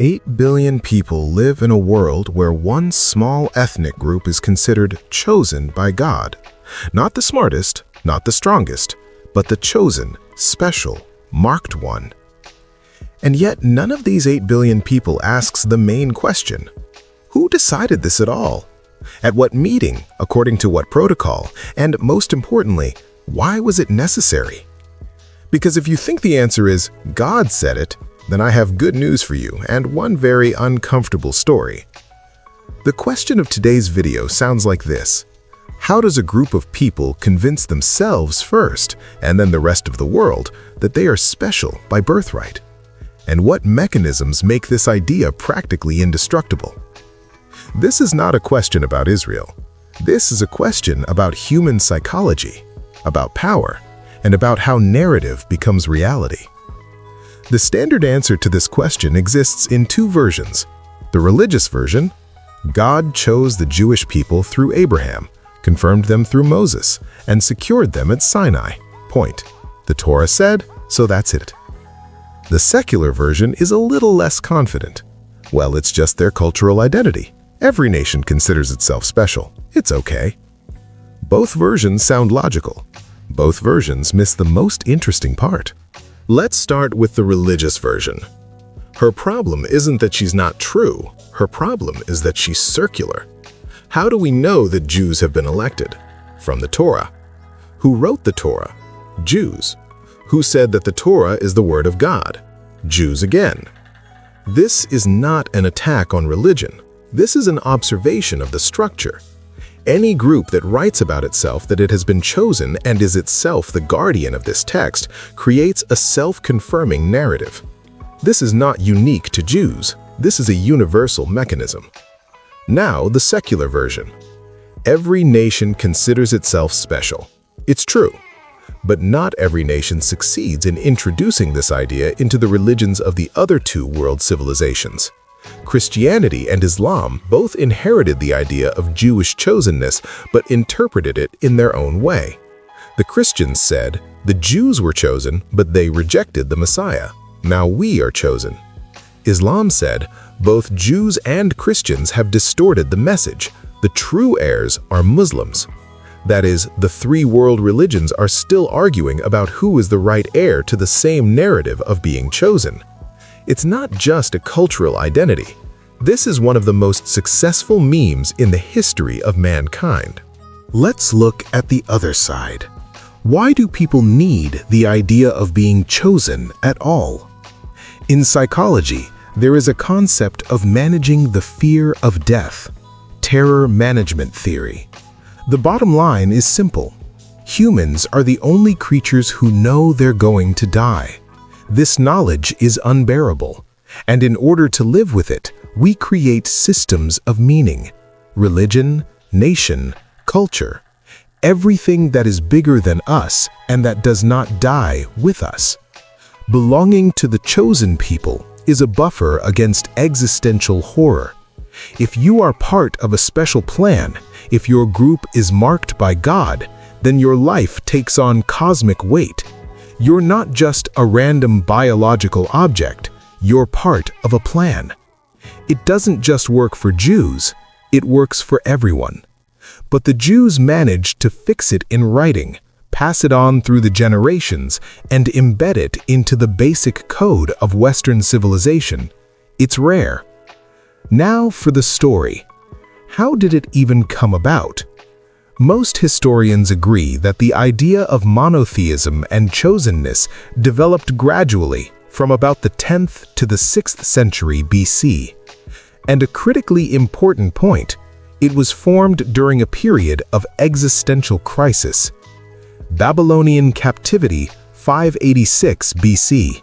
8 billion people live in a world where one small ethnic group is considered chosen by God. Not the smartest, not the strongest, but the chosen, special, marked one. And yet none of these 8 billion people asks the main question. Who decided this at all? At what meeting, according to what protocol, and most importantly, why was it necessary? Because if you think the answer is God said it, then I have good news for you and one very uncomfortable story. The question of today's video sounds like this. How does a group of people convince themselves first, and then the rest of the world, that they are special by birthright? And what mechanisms make this idea practically indestructible? This is not a question about Israel. This is a question about human psychology, about power, and about how narrative becomes reality. The standard answer to this question exists in two versions. The religious version: God chose the Jewish people through Abraham, confirmed them through Moses, and secured them at Sinai. Point. The Torah said, so that's it. The secular version is a little less confident. Well, it's just their cultural identity. Every nation considers itself special. It's okay. Both versions sound logical. Both versions miss the most interesting part. Let's start with the religious version. Her problem isn't that she's not true. Her problem is that she's circular. How do we know that Jews have been elected? From the Torah. Who wrote the Torah? Jews. Who said that the Torah is the word of God? Jews again. This is not an attack on religion. This is an observation of the structure. Any group that writes about itself that it has been chosen and is itself the guardian of this text creates a self-confirming narrative. This is not unique to Jews. This is a universal mechanism. Now, the secular version. Every nation considers itself special. It's true. But not every nation succeeds in introducing this idea into the religions of the other two world civilizations. Christianity and Islam both inherited the idea of Jewish chosenness but interpreted it in their own way. The Christians said, the Jews were chosen, but they rejected the Messiah. Now we are chosen. Islam said, both Jews and Christians have distorted the message. The true heirs are Muslims. That is, the three world religions are still arguing about who is the right heir to the same narrative of being chosen. It's not just a cultural identity. This is one of the most successful memes in the history of mankind. Let's look at the other side. Why do people need the idea of being chosen at all? In psychology, there is a concept of managing the fear of death, terror management theory. The bottom line is simple. Humans are the only creatures who know they're going to die. This knowledge is unbearable, and in order to live with it, we create systems of meaning, religion, nation, culture, everything that is bigger than us and that does not die with us. Belonging to the chosen people is a buffer against existential horror. If you are part of a special plan, if your group is marked by God, then your life takes on cosmic weight. You're not just a random biological object, you're part of a plan. It doesn't just work for Jews, it works for everyone. But the Jews managed to fix it in writing, pass it on through the generations, and embed it into the basic code of Western civilization. It's rare. Now for the story. How did it even come about? Most historians agree that the idea of monotheism and chosenness developed gradually from about the 10th to the 6th century BC. And a critically important point, it was formed during a period of existential crisis. Babylonian captivity, 586 BC.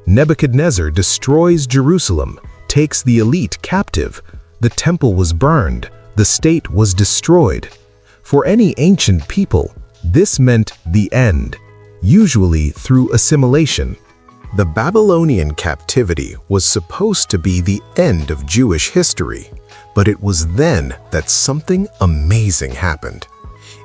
Nebuchadnezzar destroys Jerusalem, takes the elite captive. The temple was burned, the state was destroyed. For any ancient people, this meant the end, usually through assimilation. The Babylonian captivity was supposed to be the end of Jewish history, but it was then that something amazing happened.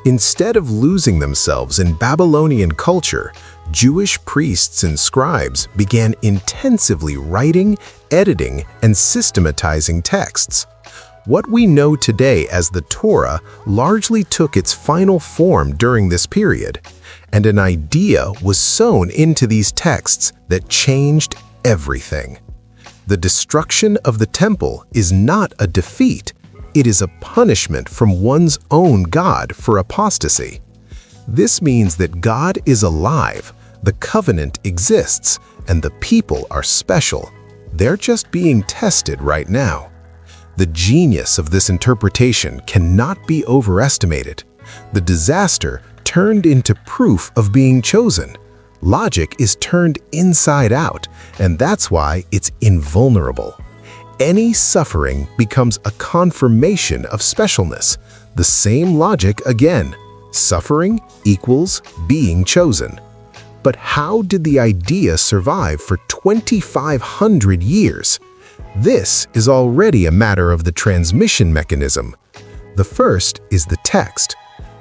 Instead of losing themselves in Babylonian culture, Jewish priests and scribes began intensively writing, editing, and systematizing texts. What we know today as the Torah largely took its final form during this period, and an idea was sewn into these texts that changed everything. The destruction of the temple is not a defeat, it is a punishment from one's own God for apostasy. This means that God is alive, the covenant exists, and the people are special. They're just being tested right now. The genius of this interpretation cannot be overestimated. The disaster turned into proof of being chosen. Logic is turned inside out, and that's why it's invulnerable. Any suffering becomes a confirmation of specialness. The same logic again. Suffering equals being chosen. But how did the idea survive for 2,500 years? This is already a matter of the transmission mechanism. The first is the text.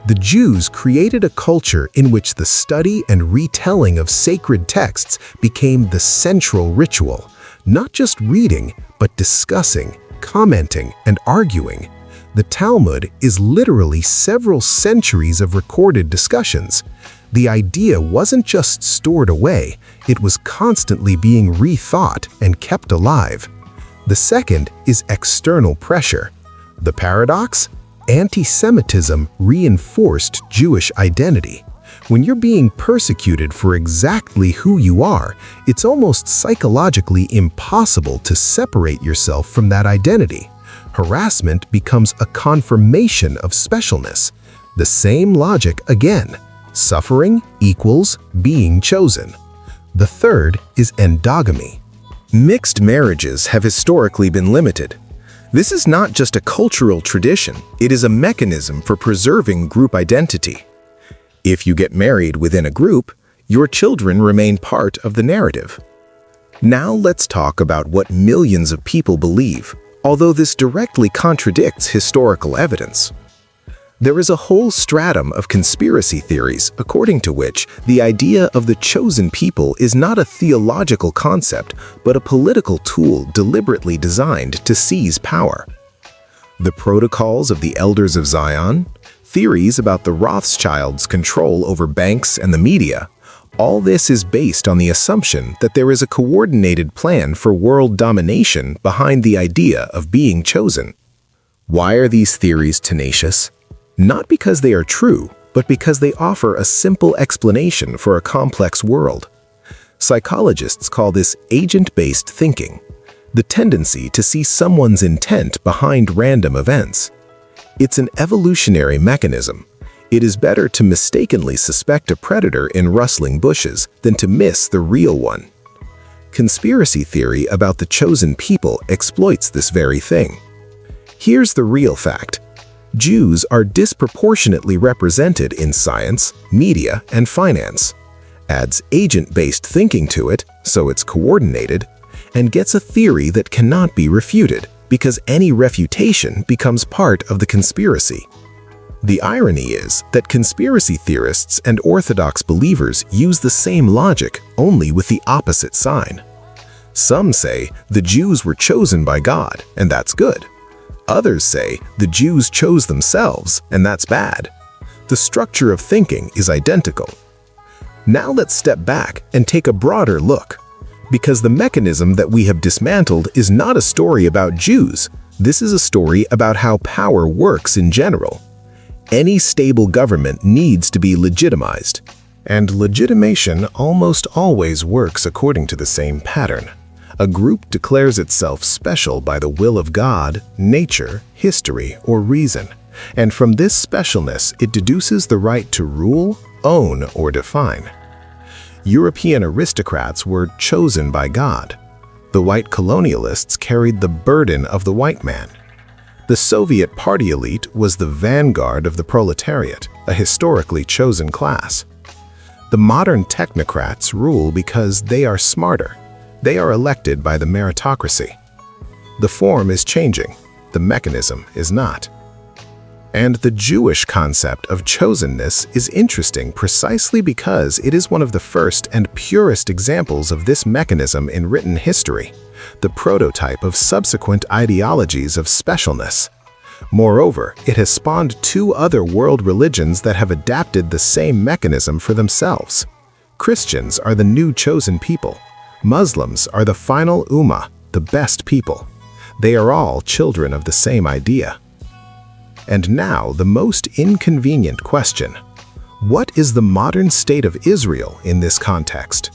The Jews created a culture in which the study and retelling of sacred texts became the central ritual, not just reading, but discussing, commenting, and arguing. The Talmud is literally several centuries of recorded discussions. The idea wasn't just stored away, it was constantly being rethought and kept alive. The second is external pressure. The paradox? Anti-Semitism reinforced Jewish identity. When you're being persecuted for exactly who you are, it's almost psychologically impossible to separate yourself from that identity. Harassment becomes a confirmation of specialness. The same logic again. Suffering equals being chosen. The third is endogamy. Mixed marriages have historically been limited. This is not just a cultural tradition, it is a mechanism for preserving group identity. If you get married within a group, your children remain part of the narrative. Now let's talk about what millions of people believe, although this directly contradicts historical evidence. There is a whole stratum of conspiracy theories according to which the idea of the chosen people is not a theological concept, but a political tool deliberately designed to seize power. The protocols of the Elders of Zion, theories about the Rothschilds' control over banks and the media, all this is based on the assumption that there is a coordinated plan for world domination behind the idea of being chosen. Why are these theories tenacious? Not because they are true, but because they offer a simple explanation for a complex world. Psychologists call this agent-based thinking, the tendency to see someone's intent behind random events. It's an evolutionary mechanism. It is better to mistakenly suspect a predator in rustling bushes than to miss the real one. Conspiracy theory about the chosen people exploits this very thing. Here's the real fact. Jews are disproportionately represented in science, media, and finance. Adds agent-based thinking to it, so it's coordinated, and gets a theory that cannot be refuted, because any refutation becomes part of the conspiracy. The irony is that conspiracy theorists and Orthodox believers use the same logic, only with the opposite sign. Some say the Jews were chosen by God, and that's good. Others say the Jews chose themselves, and that's bad. The structure of thinking is identical. Now let's step back and take a broader look. Because the mechanism that we have dismantled is not a story about Jews. This is a story about how power works in general. Any stable government needs to be legitimized. And legitimation almost always works according to the same pattern. A group declares itself special by the will of God, nature, history, or reason, and from this specialness it deduces the right to rule, own, or define. European aristocrats were chosen by God. The white colonialists carried the burden of the white man. The Soviet party elite was the vanguard of the proletariat, a historically chosen class. The modern technocrats rule because they are smarter. They are elected by the meritocracy. The form is changing, the mechanism is not. And the Jewish concept of chosenness is interesting precisely because it is one of the first and purest examples of this mechanism in written history, the prototype of subsequent ideologies of specialness. Moreover, it has spawned two other world religions that have adapted the same mechanism for themselves. Christians are the new chosen people. Muslims are the final ummah, the best people. They are all children of the same idea. And now the most inconvenient question. What is the modern state of Israel in this context?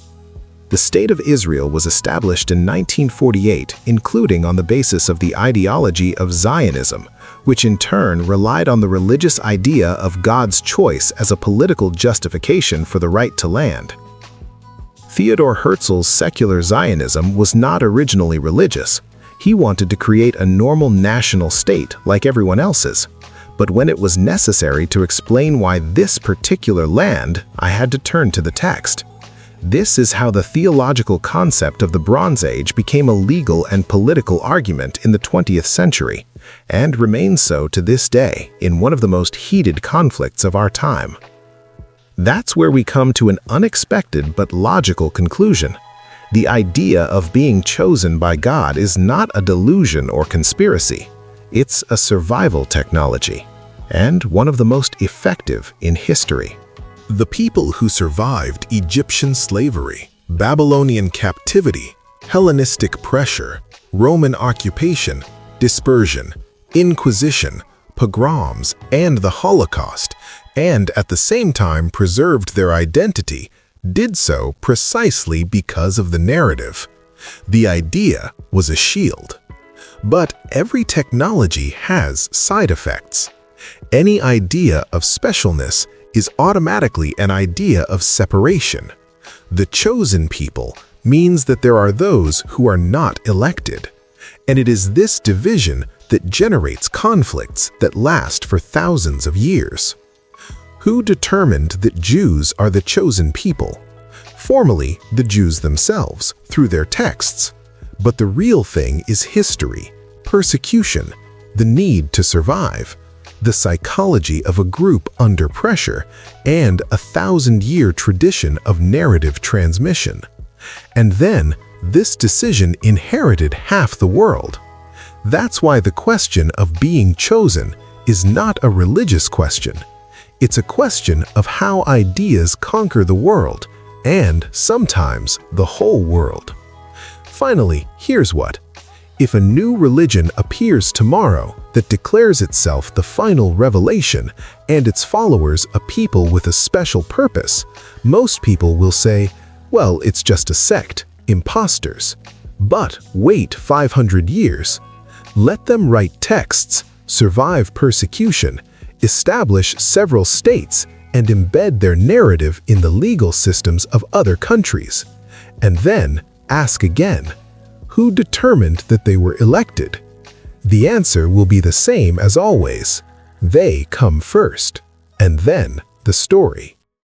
The State of Israel was established in 1948, including on the basis of the ideology of Zionism, which in turn relied on the religious idea of God's choice as a political justification for the right to land. Theodor Herzl's secular Zionism was not originally religious. He wanted to create a normal national state like everyone else's. But when it was necessary to explain why this particular land, I had to turn to the text. This is how the theological concept of the Bronze Age became a legal and political argument in the 20th century, and remains so to this day in one of the most heated conflicts of our time. That's where we come to an unexpected but logical conclusion. The idea of being chosen by God is not a delusion or conspiracy. It's a survival technology, and one of the most effective in history. The people who survived Egyptian slavery, Babylonian captivity, Hellenistic pressure, Roman occupation, dispersion, Inquisition, pogroms, and the Holocaust, and at the same time preserved their identity, did so precisely because of the narrative. The idea was a shield. But every technology has side effects. Any idea of specialness is automatically an idea of separation. The chosen people means that there are those who are not elected. And it is this division that generates conflicts that last for thousands of years. Who determined that Jews are the chosen people? Formally, the Jews themselves, through their texts. But the real thing is history, persecution, the need to survive, the psychology of a group under pressure, and a 1,000-year tradition of narrative transmission. And then, this decision inherited half the world. That's why the question of being chosen is not a religious question. It's a question of how ideas conquer the world, and sometimes the whole world. Finally, here's what. If a new religion appears tomorrow that declares itself the final revelation and its followers a people with a special purpose, most people will say, well, it's just a sect, imposters. But wait 500 years. Let them write texts, survive persecution, establish several states, and embed their narrative in the legal systems of other countries. And then ask again, who determined that they were elected? The answer will be the same as always. They come first, and then the story.